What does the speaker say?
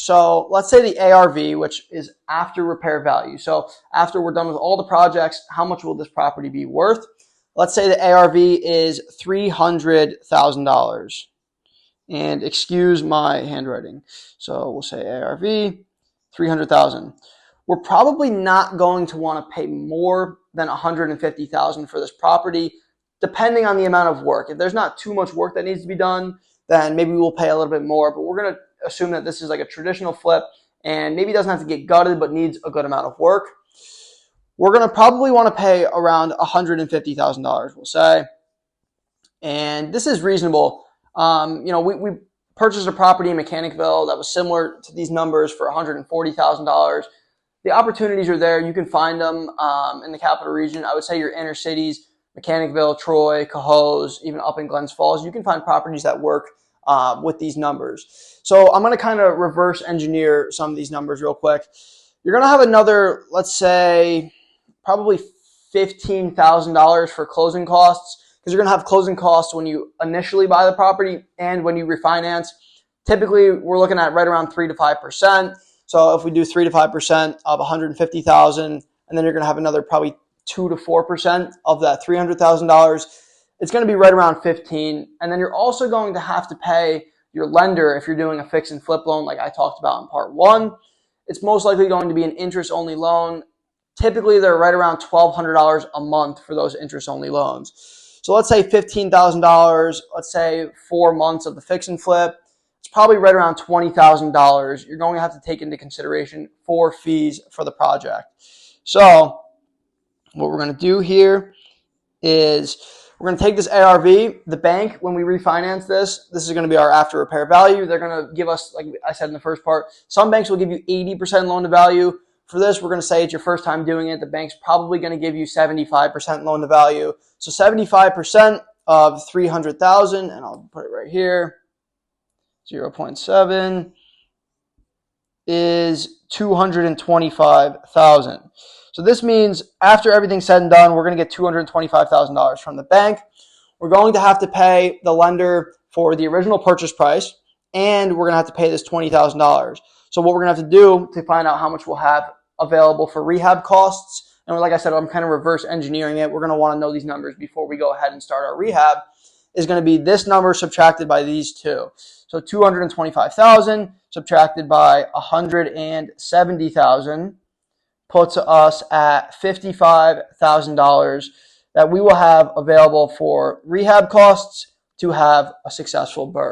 So let's say the ARV, which is after repair value. So after we're done with all the projects, how much will this property be worth? Let's say the ARV is $300,000. And excuse my handwriting. So we'll say ARV, 300,000. We're probably not going to want to pay more than 150,000 for this property, depending on the amount of work. If there's not too much work that needs to be done, then maybe we'll pay a little bit more, but we're going to assume that this is like a traditional flip and maybe doesn't have to get gutted, but needs a good amount of work. We're going to probably want to pay around $150,000, we'll say. And this is reasonable. We purchased a property in Mechanicville that was similar to these numbers for $140,000. The opportunities are there. You can find them in the capital region. I would say your inner cities, Mechanicville, Troy, Cohoes, even up in Glens Falls, you can find properties that work with these numbers. So I'm going to kind of reverse engineer some of these numbers real quick. You're going to have another, let's say, probably $15,000 for closing costs, because you're going to have closing costs when you initially buy the property and when you refinance. Typically, we're looking at right around 3 to 5%. So if we do 3 to 5% of $150,000, and then you're going to have another probably 2 to 4% of that $300,000, it's going to be right around 15. And then you're also going to have to pay your lender if you're doing a fix and flip loan like I talked about in part 1. It's most likely going to be an interest-only loan. Typically, they're right around $1,200 a month for those interest-only loans. So let's say $15,000, let's say 4 months of the fix and flip. It's probably right around $20,000 you're going to have to take into consideration for fees for the project. So what we're going to do here is we're going to take this ARV. The bank, when we refinance this is going to be our after repair value. They're going to give us, like I said in the first part, some banks will give you 80% loan to value. For this, we're going to say it's your first time doing it. The bank's probably going to give you 75% loan to value. So 75% of 300,000, and I'll put it right here, 0.7 is 225,000. So this means after everything's said and done, we're going to get $225,000 from the bank. We're going to have to pay the lender for the original purchase price, and we're going to have to pay this $20,000. So what we're going to have to do to find out how much we'll have available for rehab costs, and like I said, I'm kind of reverse engineering it. We're going to want to know these numbers before we go ahead and start our rehab, is going to be this number subtracted by these two. So 225,000 subtracted by 170,000 puts us at $55,000 that we will have available for rehab costs to have a successful BRRRR.